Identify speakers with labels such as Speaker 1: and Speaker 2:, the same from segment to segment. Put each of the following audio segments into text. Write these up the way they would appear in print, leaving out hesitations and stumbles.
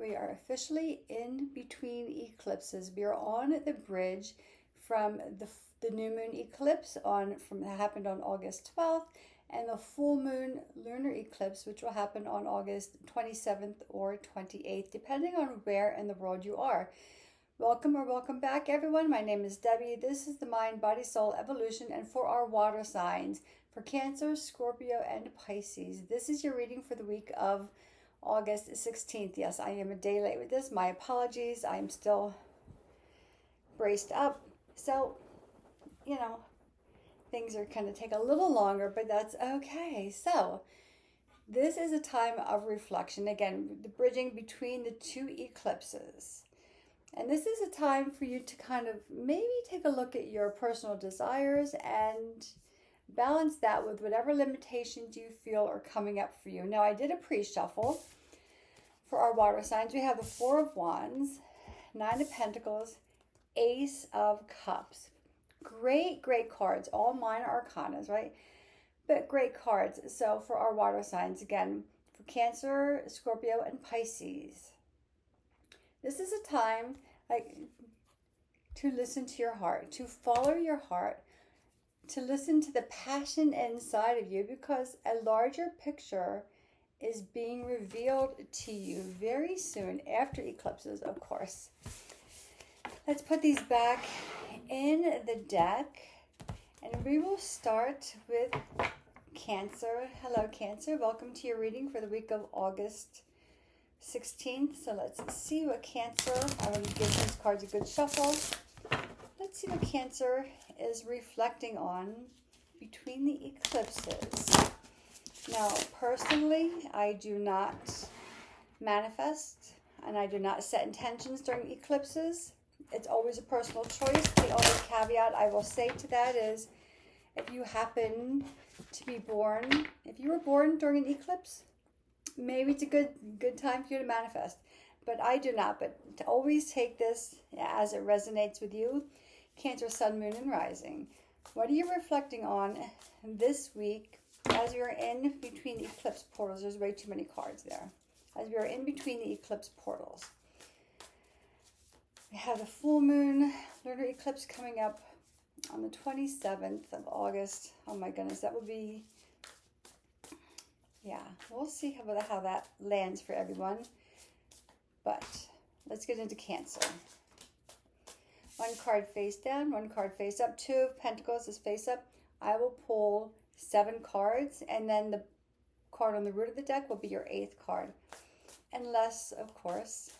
Speaker 1: We are officially in between eclipses. We are on the bridge from the new moon eclipse that happened on August 12th and the full moon lunar eclipse, which will happen on August 27th or 28th, depending on where in the world you are. Welcome or welcome back, everyone. My name is Debbie. This is the Mind, Body, Soul Evolution, and for our water signs, for Cancer, Scorpio, and Pisces. This is your reading for the week of August 16th. Yes, I am a day late with this. My apologies. I'm still braced up. So, things are going to take a little longer, but that's okay. So, this is a time of reflection. Again, the bridging between the two eclipses. And this is a time for you to kind of maybe take a look at your personal desires and balance that with whatever limitations you feel are coming up for you. Now, I did a pre-shuffle for our water signs. We have the Four of Wands, Nine of Pentacles, Ace of Cups. Great cards. All minor arcanas, right? But great cards. So for our water signs, again, for Cancer, Scorpio, and Pisces. This is a time to listen to your heart, to follow your heart, to listen to the passion inside of you, because a larger picture is being revealed to you very soon, after eclipses, of course. Let's put these back in the deck, and we will start with Cancer. Hello, Cancer. Welcome to your reading for the week of August 16th. So let's see what Cancer, I'm going to give these cards a good shuffle. Let's see what Cancer is reflecting on between the eclipses. Now, personally, I do not manifest and I do not set intentions during eclipses. It's always a personal choice. The only caveat I will say to that is, if you happen to be born, if you were born during an eclipse, maybe it's a good time for you to manifest. But I do not. But to always take this as it resonates with you. Cancer, Sun, Moon, and Rising. What are you reflecting on this week as we are in between the eclipse portals? There's way too many cards there. As we are in between the eclipse portals. We have the full moon lunar eclipse coming up on the 27th of August. Oh my goodness, that would be, yeah, we'll see how that lands for everyone. But let's get into Cancer. One card face down, one card face up. Two of Pentacles is face up. I will pull 7 cards, and then the card on the root of the deck will be your 8th card. Unless, of course,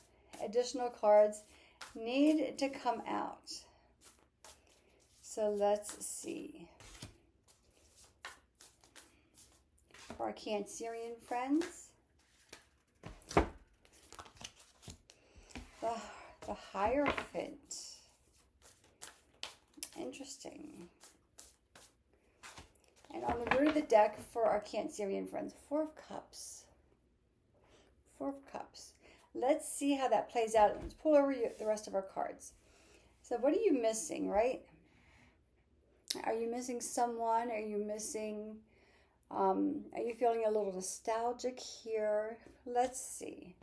Speaker 1: additional cards need to come out. So let's see. For our Cancerian friends, the Hierophant. Interesting. And on the root of the deck for our Cancerian friends, Four of Cups. Four of Cups. Let's see how that plays out. Let's pull over the rest of our cards. So what are you missing, right? Are you missing someone? Are you missing, are you feeling a little nostalgic here? Let's see.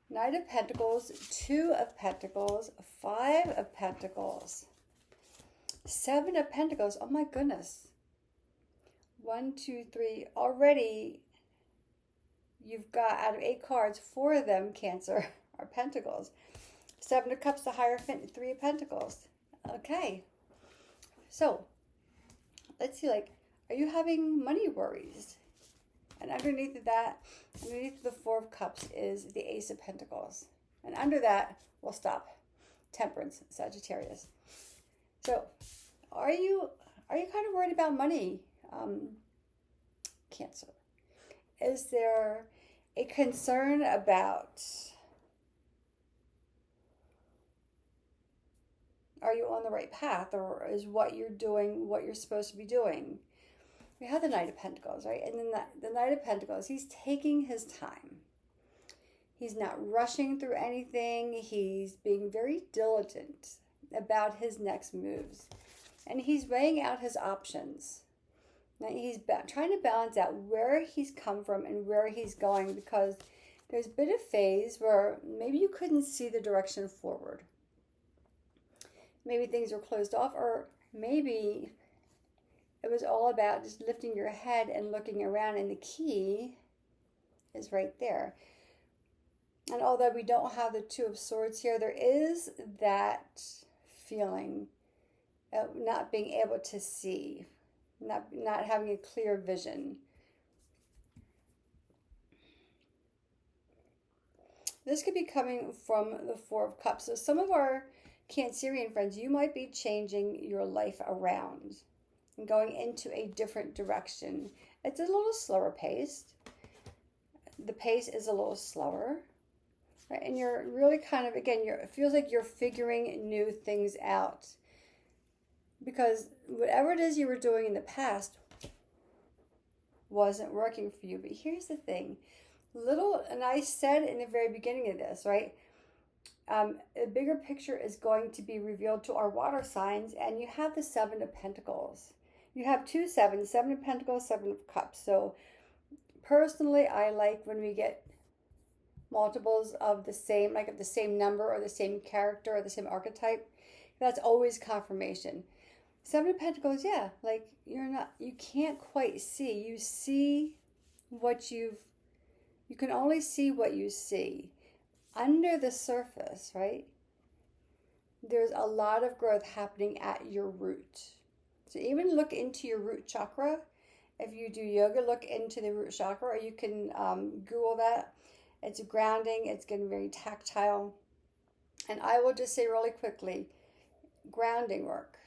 Speaker 1: Knight of Pentacles, Two of Pentacles, Five of Pentacles, Seven of Pentacles. Oh my goodness. 1, 2, 3. Already you've got, out of 8 cards, 4 of them, Cancer, are Pentacles. 7 of Cups, the Hierophant, 3 of Pentacles. Okay. So, let's see, are you having money worries? And underneath that, underneath the Four of Cups is the Ace of Pentacles. And under that, we'll stop. Temperance, Sagittarius. So, are you kind of worried about money, Cancer? Is there a concern about, are you on the right path, or is what you're doing what you're supposed to be doing? We have the Knight of Pentacles, right? And then the Knight of Pentacles, he's taking his time. He's not rushing through anything. He's being very diligent about his next moves. And he's weighing out his options. Now he's trying to balance out where he's come from and where he's going, because there's been a phase where maybe you couldn't see the direction forward. Maybe things were closed off, or maybe it was all about just lifting your head and looking around, and the key is right there. And although we don't have the Two of Swords here, there is that feeling of not being able to see, not having a clear vision. This could be coming from the Four of Cups. So some of our Cancerian friends, you might be changing your life around and going into a different direction. It's a little slower paced. The pace is a little slower, right? And you're really kind of, again, it feels like you're figuring new things out. Because whatever it is you were doing in the past wasn't working for you. But here's the thing. And I said in the very beginning of this, right? A bigger picture is going to be revealed to our water signs, and you have the Seven of Pentacles. You have two sevens, Seven of Pentacles, Seven of Cups. So personally, I like when we get multiples of the same, like of the same number or the same character or the same archetype. That's always confirmation. Seven of Pentacles, yeah, like you can't quite see. You see what you can only see what you see. Under the surface, right? There's a lot of growth happening at your root. So even look into your root chakra. If you do yoga, look into the root chakra, or you can Google that. It's grounding. It's getting very tactile. And I will just say really quickly, grounding work.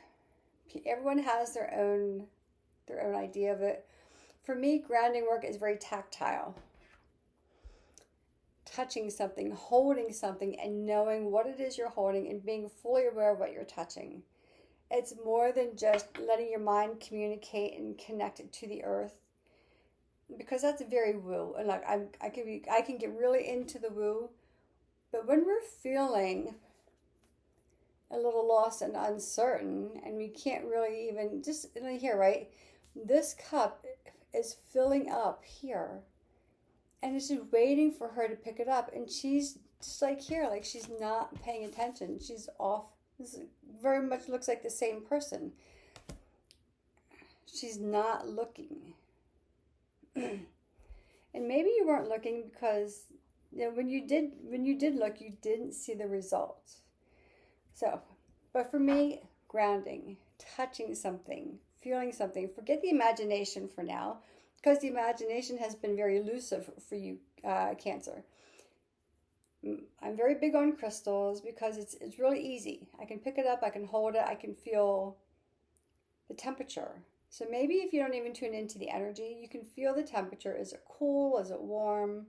Speaker 1: Everyone has their own idea of it. For me, grounding work is very tactile. Touching something, holding something, and knowing what it is you're holding and being fully aware of what you're touching. It's more than just letting your mind communicate and connect it to the earth, because that's very woo. And like I can get really into the woo, but when we're feeling a little lost and uncertain, and we can't really even just here, right? This cup is filling up here. And it's just waiting for her to pick it up. And she's just like here, like she's not paying attention. She's off. This very much looks like the same person. She's not looking. And maybe you weren't looking because when you did look, you didn't see the results. So, but for me, grounding, touching something, feeling something. Forget the imagination for now, because the imagination has been very elusive for you, Cancer. I'm very big on crystals because it's really easy. I can pick it up, I can hold it, I can feel the temperature. So maybe if you don't even tune into the energy, you can feel the temperature. Is it cool? Is it warm?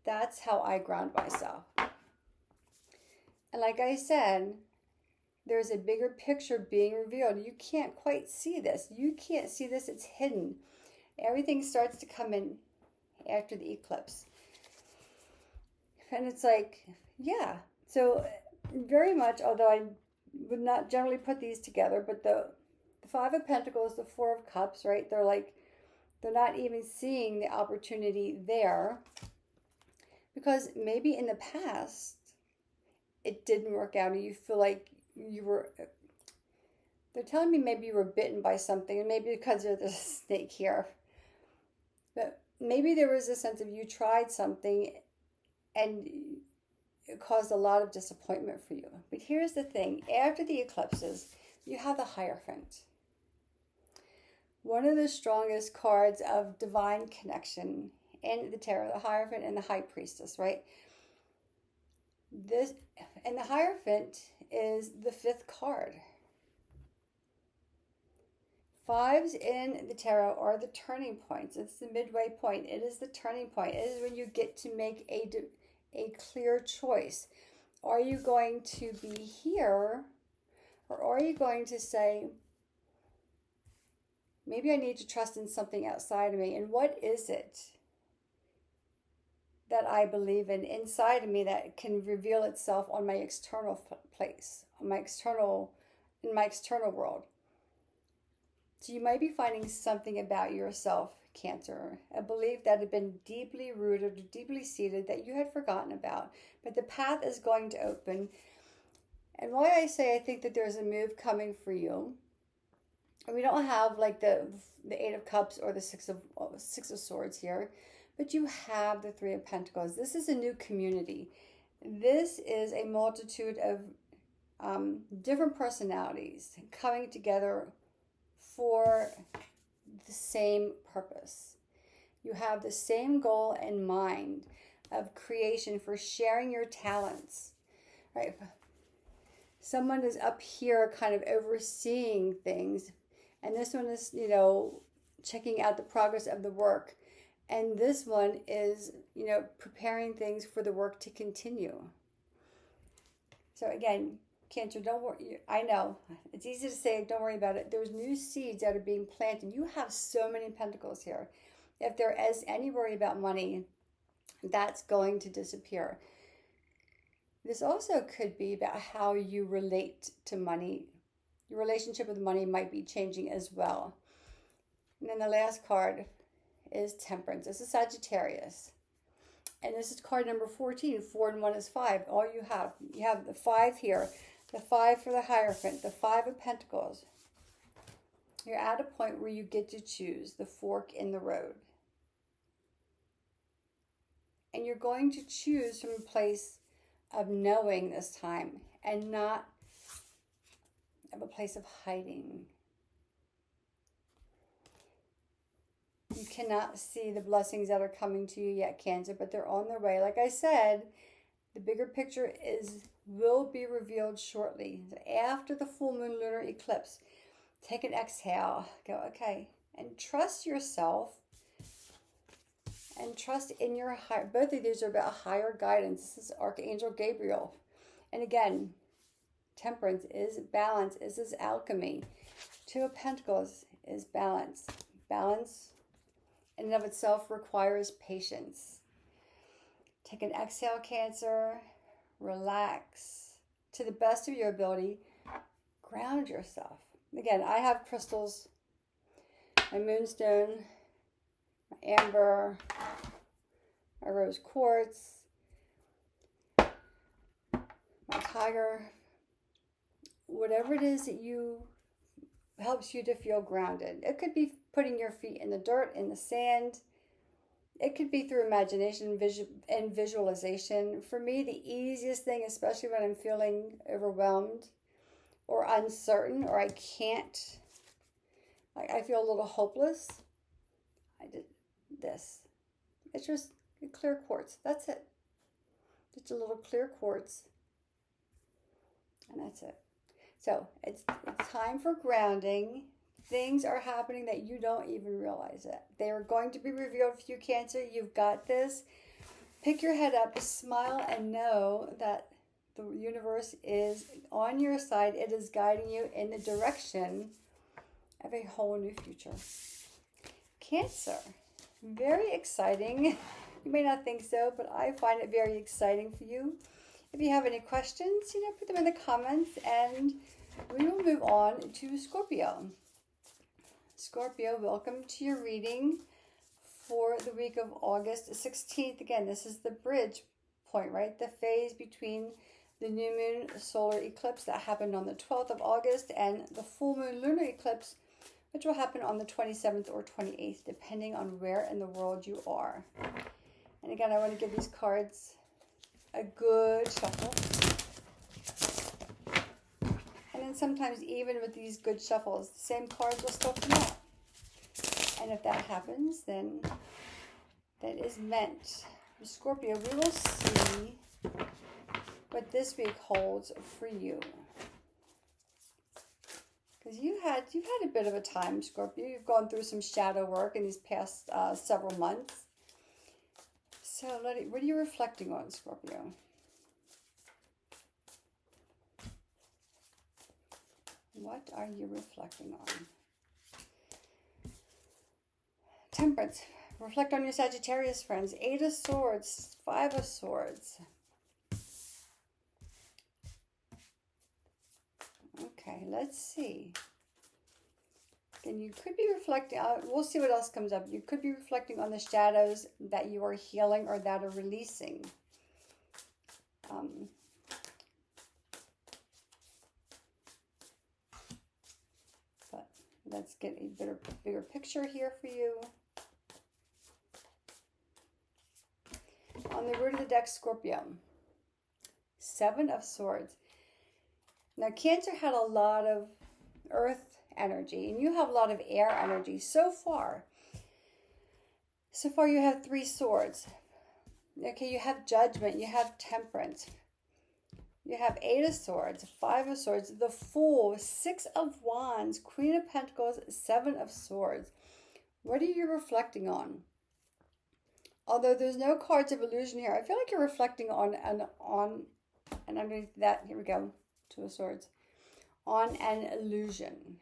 Speaker 1: That's how I ground myself. And like I said, there's a bigger picture being revealed. You can't quite see this. You can't see this. It's hidden. Everything starts to come in after the eclipse. And it's like, yeah. So very much, although I would not generally put these together, but the Five of Pentacles, the Four of Cups, right? They're not even seeing the opportunity there, because maybe in the past it didn't work out, and you feel like they're telling me maybe you were bitten by something, and maybe because there's a snake here. But maybe there was a sense of you tried something and it caused a lot of disappointment for you. But here's the thing. After the eclipses, you have the Hierophant. One of the strongest cards of divine connection in the tarot, the Hierophant and the High Priestess, right? And the Hierophant is the fifth card. Fives in the tarot are the turning points. It's the midway point. It is the turning point. It is when you get to make a clear choice. Are you going to be here, or are you going to say, maybe I need to trust in something outside of me? And what is it that I believe in inside of me that can reveal itself on my external place, in my external world? So you might be finding something about yourself, Cancer, a belief that had been deeply rooted or deeply seated that you had forgotten about, but the path is going to open. And why I say I think that there's a move coming for you, we don't have like the Eight of Cups or the Six of Swords here, but you have the Three of Pentacles. This is a new community. This is a multitude of different personalities coming together for the same purpose. You have the same goal in mind of creation, for sharing your talents, right? Someone is up here kind of overseeing things, and this one is, you know, checking out the progress of the work, and this one is, you know, preparing things for the work to continue. So again, Cancer, don't worry. I know it's easy to say, don't worry about it. There's new seeds that are being planted. You have so many pentacles here. If there is any worry about money, that's going to disappear. This also could be about how you relate to money. Your relationship with money might be changing as well. And then the last card is Temperance. This is Sagittarius. And this is card number 14. 4 and 1 is 5. All you have the 5 here. The 5 for the Hierophant. The 5 of Pentacles. You're at a point where you get to choose the fork in the road. And you're going to choose from a place of knowing this time, and not of a place of hiding. You cannot see the blessings that are coming to you yet, Cancer, but they're on their way. Like I said, the bigger picture will be revealed shortly. After the full moon lunar eclipse, take an exhale, go, okay, and trust yourself and trust in your higher. Both of these are about higher guidance. This is Archangel Gabriel. And again, Temperance is balance. This is alchemy. 2 of Pentacles is balance. Balance in and of itself requires patience. Take an exhale, Cancer. Relax. To the best of your ability, ground yourself. Again, I have crystals. My moonstone, my amber, my rose quartz, my tiger, whatever it is that helps you to feel grounded. It could be putting your feet in the dirt, in the sand. It could be through imagination and visualization. For me, the easiest thing, especially when I'm feeling overwhelmed or uncertain, or I can't, like I feel a little hopeless, I did this. It's just a clear quartz. That's it. Just a little clear quartz. And that's it. So it's time for grounding. Things are happening that you don't even realize it. They are going to be revealed for you, Cancer. You've got this. Pick your head up, smile, and know that the universe is on your side. It is guiding you in the direction of a whole new future. Cancer. Very exciting. You may not think so, but I find it very exciting for you. If you have any questions, put them in the comments, and we will move on to Scorpio. Scorpio, welcome to your reading for the week of August 16th. Again, this is the bridge point, right? The phase between the new moon solar eclipse that happened on the 12th of August and the full moon lunar eclipse, which will happen on the 27th or 28th, depending on where in the world you are. And again, I want to give these cards a good shuffle. And then sometimes even with these good shuffles, the same cards will still come out. And if that happens, then that is meant. Scorpio, we will see what this week holds for you. Because you've had a bit of a time, Scorpio. You've gone through some shadow work in these past several months. So what are you reflecting on, Scorpio? What are you reflecting on? Temperance. Reflect on your Sagittarius friends. 8 of Swords. 5 of Swords. Okay, let's see. And you could be reflecting, we'll see what else comes up. You could be reflecting on the shadows that you are healing or that are releasing. But let's get a bigger picture here for you. On the root of the deck, Scorpio. 7 of Swords. Now, Cancer had a lot of earth energy, and you have a lot of air energy so far. So far, you have 3 swords. Okay, you have Judgment, you have Temperance, you have 8 of Swords, 5 of Swords, the Fool, 6 of Wands, Queen of Pentacles, 7 of Swords. What are you reflecting on? Although there's no cards of illusion here, I feel like you're reflecting on and underneath that, here we go, 2 of Swords, on an illusion.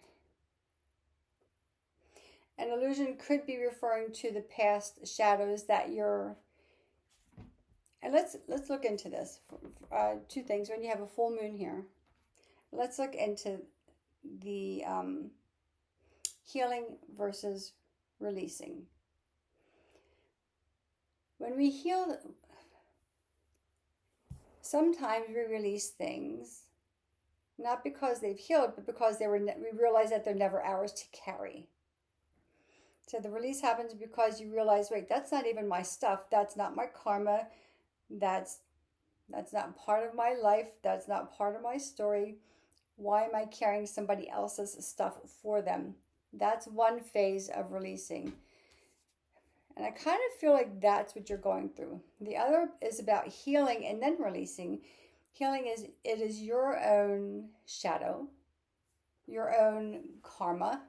Speaker 1: An illusion could be referring to the past shadows that you're, and let's look into this. 2 things. When you have a full moon here, let's look into the healing versus releasing. When we heal, sometimes we release things, not because they've healed, but because we realize that they're never ours to carry. So the release happens because you realize, wait, that's not even my stuff. That's not my karma. That's not part of my life. That's not part of my story. Why am I carrying somebody else's stuff for them? That's one phase of releasing. And I kind of feel like that's what you're going through. The other is about healing and then releasing. Healing is your own shadow, your own karma.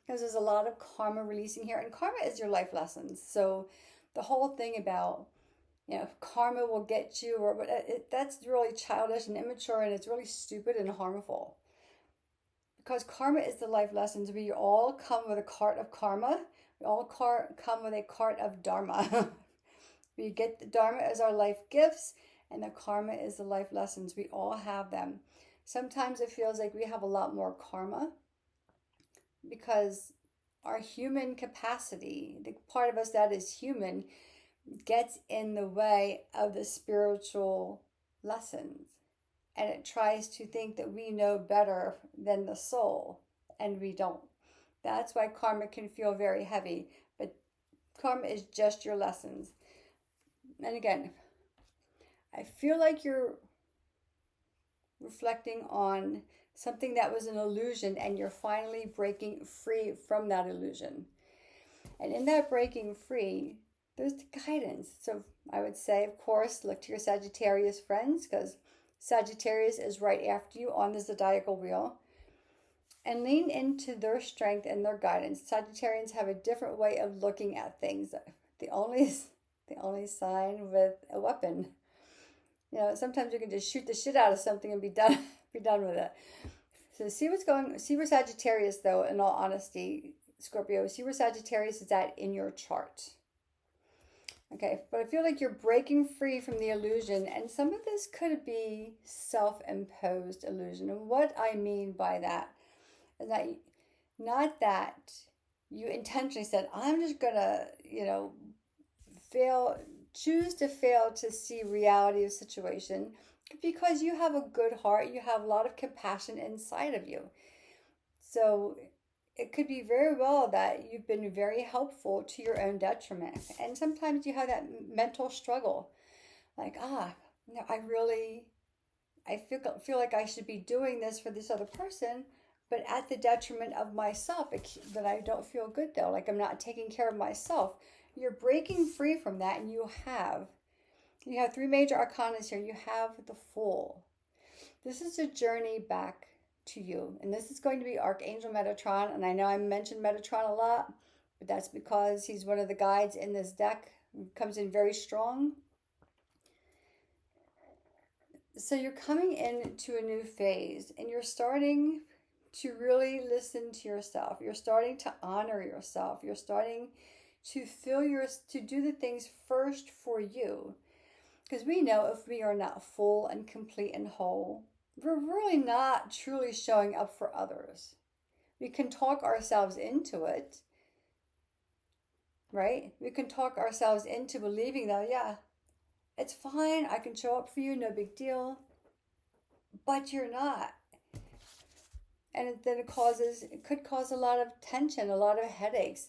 Speaker 1: Because there's a lot of karma releasing here. And karma is your life lessons. So the whole thing about, karma will get you, or that's really childish and immature, and it's really stupid and harmful. Because karma is the life lessons. We all come with a cart of karma. We all come with a cart of dharma. We get the dharma as our life gifts, and the karma is the life lessons. We all have them. Sometimes it feels like we have a lot more karma because our human capacity, the part of us that is human, gets in the way of the spiritual lessons. And it tries to think that we know better than the soul, and we don't. That's why karma can feel very heavy, but karma is just your lessons. And again, I feel like you're reflecting on something that was an illusion, and you're finally breaking free from that illusion. And in that breaking free, there's the guidance. So I would say, of course, look to your Sagittarius friends, because Sagittarius is right after you on the zodiacal wheel. And lean into their strength and their guidance. Sagittarians have a different way of looking at things. The only sign with a weapon. Sometimes you can just shoot the shit out of something and be done with it. So see where Sagittarius, though, in all honesty, Scorpio, see where Sagittarius is at in your chart. Okay, but I feel like you're breaking free from the illusion, and some of this could be self-imposed illusion. And what I mean by that is that, not that you intentionally said, I'm just gonna, choose to fail to see reality of situation, because you have a good heart, you have a lot of compassion inside of you. So it could be very well that you've been very helpful to your own detriment. And sometimes you have that mental struggle. Like, I feel like I should be doing this for this other person, but at the detriment of myself, that I don't feel good though. Like I'm not taking care of myself. You're breaking free from that, and you have 3 major arcana here. You have the Fool. This is a journey back to you. And this is going to be Archangel Metatron. And I know I mentioned Metatron a lot, but that's because he's one of the guides in this deck. He comes in very strong. So you're coming into a new phase, and you're starting to really listen to yourself. You're starting to honor yourself. You're starting to to do the things first for you. Because we know if we are not full and complete and whole, we're really not truly showing up for others. We can talk ourselves into it, right? We can talk ourselves into believing that, yeah, it's fine, I can show up for you, no big deal. But you're not. And then it could cause a lot of tension, a lot of headaches,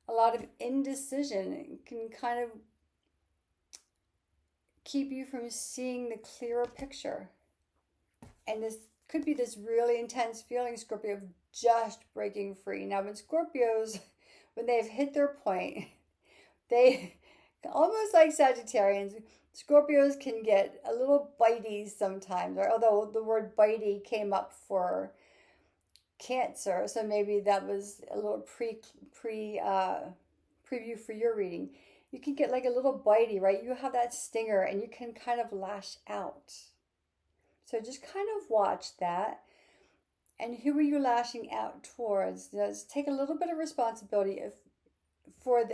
Speaker 1: a lot of indecision. It can kind of keep you from seeing the clearer picture. And this could be this really intense feeling, Scorpio, of just breaking free. Now, when Scorpios, when they've hit their point, they, almost like Sagittarians, Scorpios can get a little bitey sometimes, or although the word bitey came up for Cancer, so maybe that was a little preview for your reading. You can get like a little bitey, right? You have that stinger and you can kind of lash out. So just kind of watch that. And who are you lashing out towards? Just take a little bit of responsibility for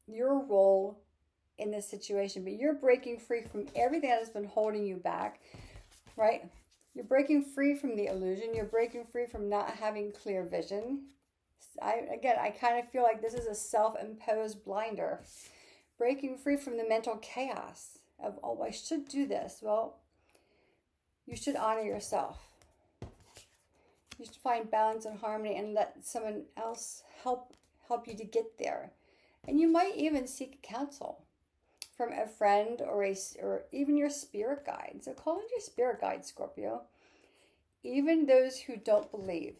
Speaker 1: your role in this situation. But you're breaking free from everything that has been holding you back, right? You're breaking free from the illusion. You're breaking free from not having clear vision. I kind of feel like this is a self-imposed blinder. Breaking free from the mental chaos of, oh, I should do this. Well, you should honor yourself. You should find balance and harmony and let someone else help you to get there. And you might even seek counsel from a friend or even your spirit guide. So call in your spirit guide, Scorpio. Even those who don't believe.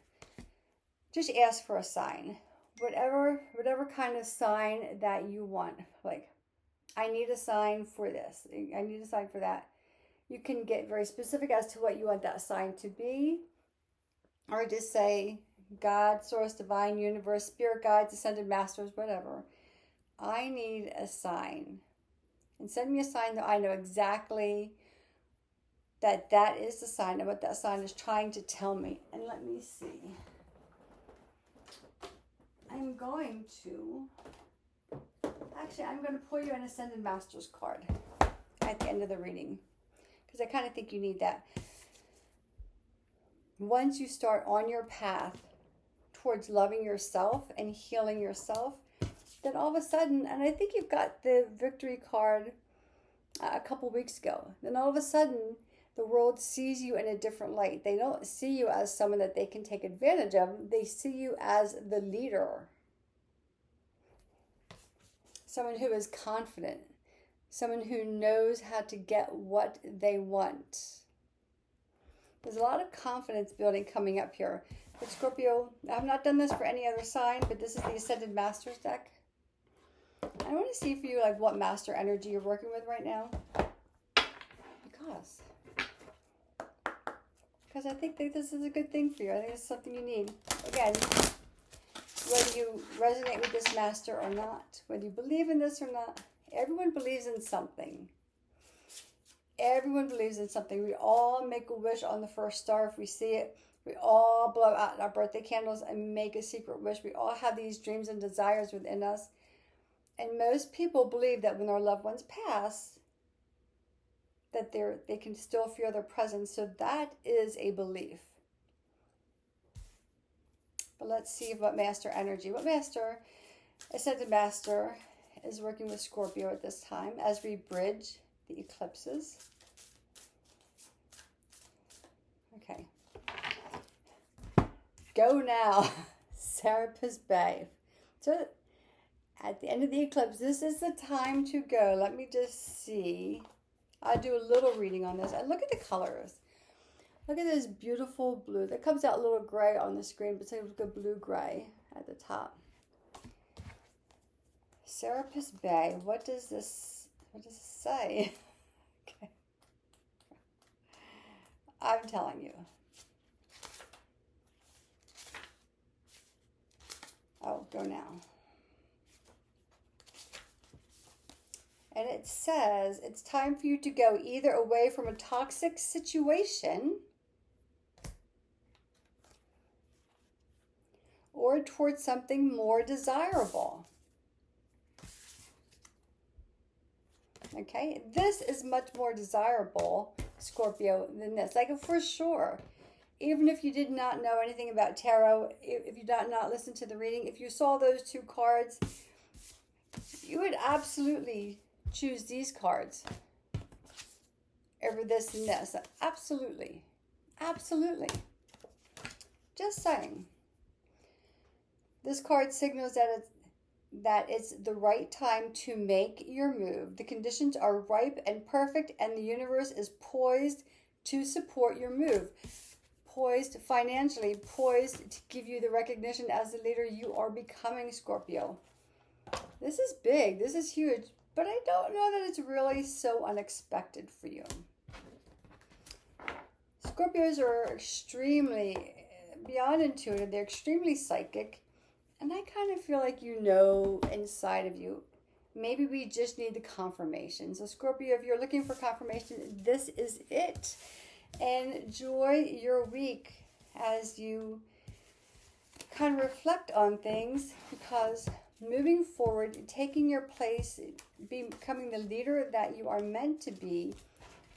Speaker 1: Just ask for a sign. Whatever kind of sign that you want. Like, I need a sign for this. I need a sign for that. You can get very specific as to what you want that sign to be. Or just say, God, source, divine, universe, spirit guides, ascended masters, whatever. I need a sign. And send me a sign that I know exactly that is the sign and what that sign is trying to tell me. And let me see. I'm going to pull you an Ascended Masters card at the end of the reading. Because I kind of think you need that. Once you start on your path towards loving yourself and healing yourself, then all of a sudden, and I think you've got the victory card a couple weeks ago, then all of a sudden the world sees you in a different light. They don't see you as someone that they can take advantage of. They see you as the leader. Someone who is confident. Someone who knows how to get what they want. There's a lot of confidence building coming up here. But Scorpio, I've not done this for any other sign, but this is the Ascended Masters deck. I want to see for you like what master energy you're working with right now. Because I think that this is a good thing for you. I think it's something you need. Again, whether you resonate with this master or not, whether you believe in this or not, everyone believes in something. Everyone believes in something. We all make a wish on the first star if we see it. We all blow out our birthday candles and make a secret wish. We all have these dreams and desires within us. And most people believe that when their loved ones pass, that they can still feel their presence. So that is a belief. But let's see what master energy, what master, Ascended Master is working with Scorpio at this time as we bridge the eclipses. Okay. Go now, Serapis Bay. So at the end of the eclipse, this is the time to go. Let me just see. I'll do a little reading on this. And look at the colors. Look at this beautiful blue. That comes out a little gray on the screen, but it's like a blue-gray at the top. Serapis Bay. What does this say? Okay. I'm telling you. Oh, go now. And it says it's time for you to go either away from a toxic situation or towards something more desirable. Okay, this is much more desirable, Scorpio, than this. Like, for sure, even if you did not know anything about tarot, if you did not listen to the reading, if you saw those two cards, you would absolutely choose these cards over this and this. Absolutely. Absolutely. Just saying. This card signals that it's the right time to make your move. The conditions are ripe and perfect, and the universe is poised to support your move. Poised financially, poised to give you the recognition as the leader you are becoming, Scorpio. This is big. This is huge. But I don't know that it's really so unexpected for you. Scorpios are extremely, beyond intuitive, they're extremely psychic. And I kind of feel like you know inside of you. Maybe we just need the confirmation. So Scorpio, if you're looking for confirmation, this is it. Enjoy your week as you kind of reflect on things, because moving forward, taking your place, becoming the leader that you are meant to be,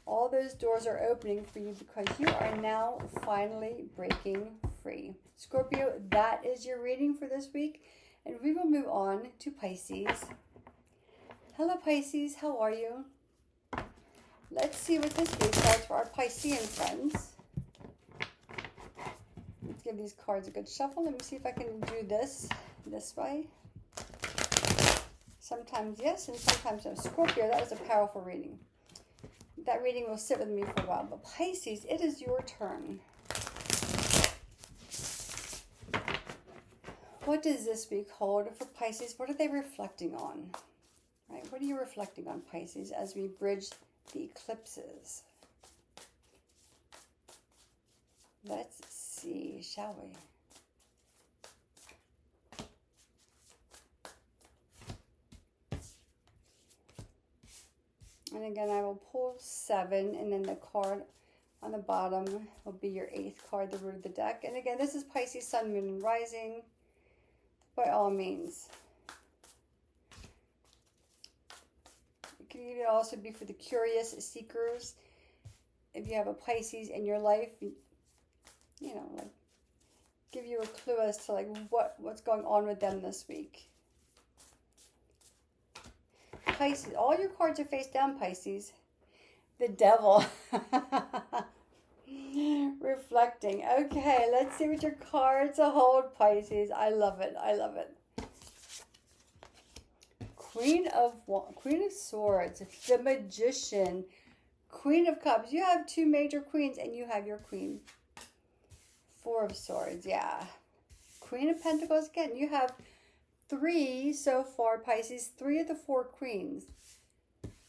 Speaker 1: all those doors are opening for you because you are now finally breaking free. Scorpio, that is your reading for this week. And we will move on to Pisces. Hello, Pisces. How are you? Let's see what this week holds for our Piscean friends. Let's give these cards a good shuffle. Let me see if I can do this way. Sometimes yes, and sometimes no. Scorpio, that was a powerful reading. That reading will sit with me for a while. But Pisces, it is your turn. What does this week hold for Pisces? What are they reflecting on? Right? What are you reflecting on, Pisces, as we bridge the eclipses? Let's see, shall we? And again, I will pull 7, and then the card on the bottom will be your 8th card, the root of the deck. And again, this is Pisces, Sun, Moon, and Rising, by all means. It can even also be for the curious seekers. If you have a Pisces in your life, you know, like, give you a clue as to like what's going on with them this week. Pisces, all your cards are face down, Pisces. The devil. Reflecting. Okay, let's see what your cards hold, Pisces. I love it. I love it. Queen of Swords, the Magician, Queen of Cups. You have 2 major queens, and you have your queen. 4 of Swords, yeah. Queen of Pentacles, again, you have 3 so far, Pisces. 3 of the 4 queens.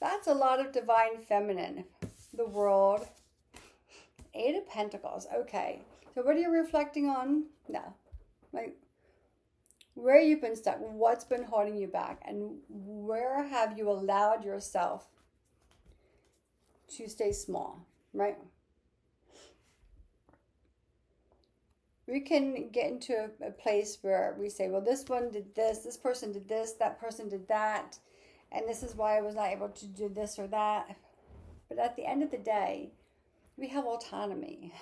Speaker 1: That's a lot of divine feminine. The World. 8 of Pentacles. Okay. So what are you reflecting on? No. Like, where you've been stuck. What's been holding you back? And where have you allowed yourself to stay small? Right? We can get into a place where we say, well, this one did this person did this, that person did that, and this is why I was not able to do this or that. But at the end of the day, we have autonomy,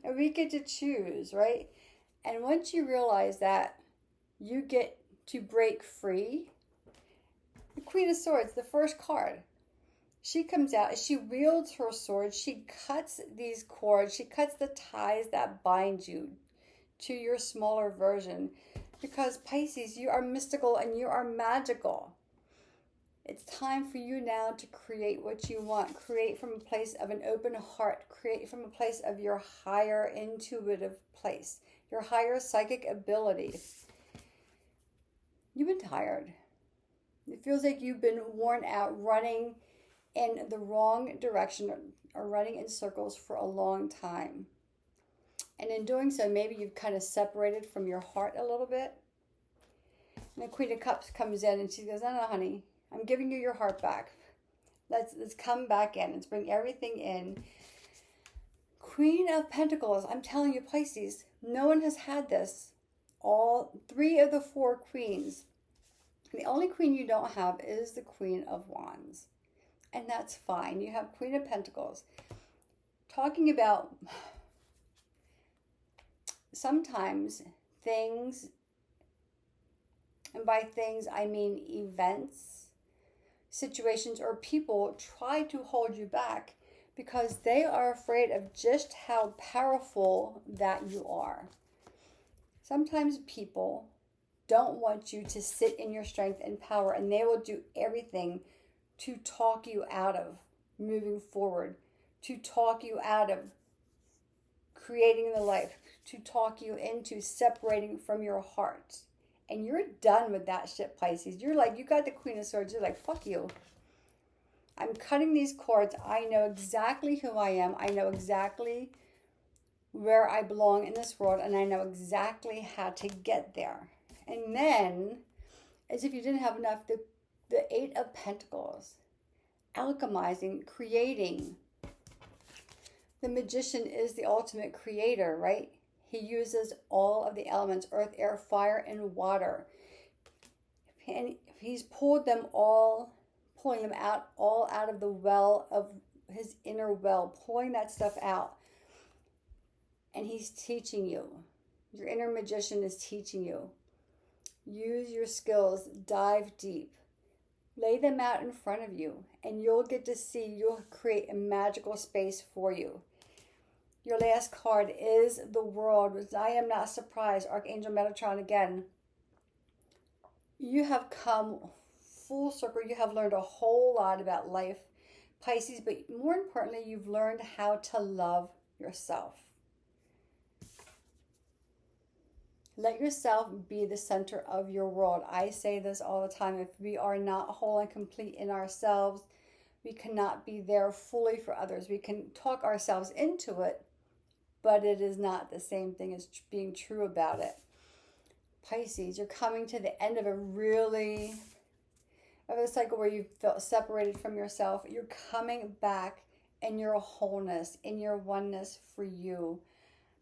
Speaker 1: and we get to choose, right? And once you realize that you get to break free, the Queen of Swords, the first card, she comes out, she wields her sword, she cuts these cords, she cuts the ties that bind you to your smaller version. Because Pisces, you are mystical and you are magical. It's time for you now to create what you want. Create from a place of an open heart. Create from a place of your higher intuitive place. Your higher psychic ability. You've been tired. It feels like you've been worn out running in the wrong direction or running in circles for a long time. And in doing so, maybe you've kind of separated from your heart a little bit. And the Queen of Cups comes in and she goes, no, honey, I'm giving you your heart back. Let's come back in. Let's bring everything in. Queen of Pentacles. I'm telling you, Pisces, no one has had this. All 3 of the 4 queens. The only queen you don't have is the Queen of Wands. And that's fine. You have Queen of Pentacles. Talking about sometimes things, and by things I mean events, situations, or people, try to hold you back because they are afraid of just how powerful that you are. Sometimes people don't want you to sit in your strength and power, and they will do everything to talk you out of moving forward, to talk you out of creating the life, to talk you into separating from your heart. And you're done with that shit, Pisces. You're like, you got the Queen of Swords. You're like, fuck you. I'm cutting these cords. I know exactly who I am. I know exactly where I belong in this world. And I know exactly how to get there. And then, as if you didn't have enough, the Eight of Pentacles. Alchemizing, creating. The magician is the ultimate creator, right? He uses all of the elements, earth, air, fire, and water. And he's pulled them all, pulling them out, all out of the well of his inner well, pulling that stuff out. And he's teaching you. Your inner magician is teaching you. Use your skills, dive deep. Lay them out in front of you, and you'll get to see, you'll create a magical space for you. Your last card is the World, which I am not surprised. Archangel Metatron again. You have come full circle. You have learned a whole lot about life, Pisces, but more importantly, you've learned how to love yourself. Let yourself be the center of your world. I say this all the time. If we are not whole and complete in ourselves, we cannot be there fully for others. We can talk ourselves into it, but it is not the same thing as being true about it. Pisces, you're coming to the end of a cycle where you felt separated from yourself. You're coming back in your wholeness, in your oneness for you.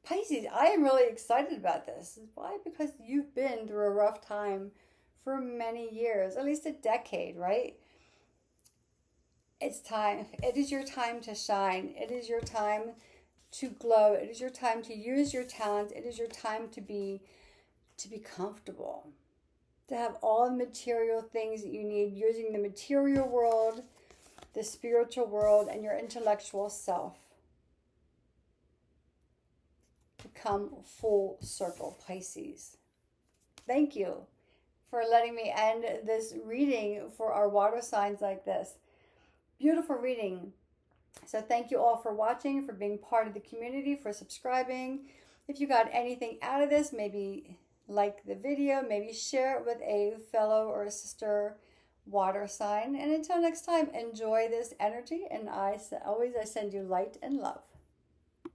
Speaker 1: Pisces, I am really excited about this. Why? Because you've been through a rough time for many years, at least a decade, right? It's time. It is your time to shine. It is your time to glow. It is your time to use your talents. It is your time to be comfortable, to have all the material things that you need, using the material world, the spiritual world, and your intellectual self. To come full circle, Pisces. Thank you for letting me end this reading for our water signs like this. Beautiful reading. So thank you all for watching, for being part of the community, for subscribing. If you got anything out of this, maybe like the video, maybe share it with a fellow or a sister water sign. And until next time, enjoy this energy. And I send you light and love.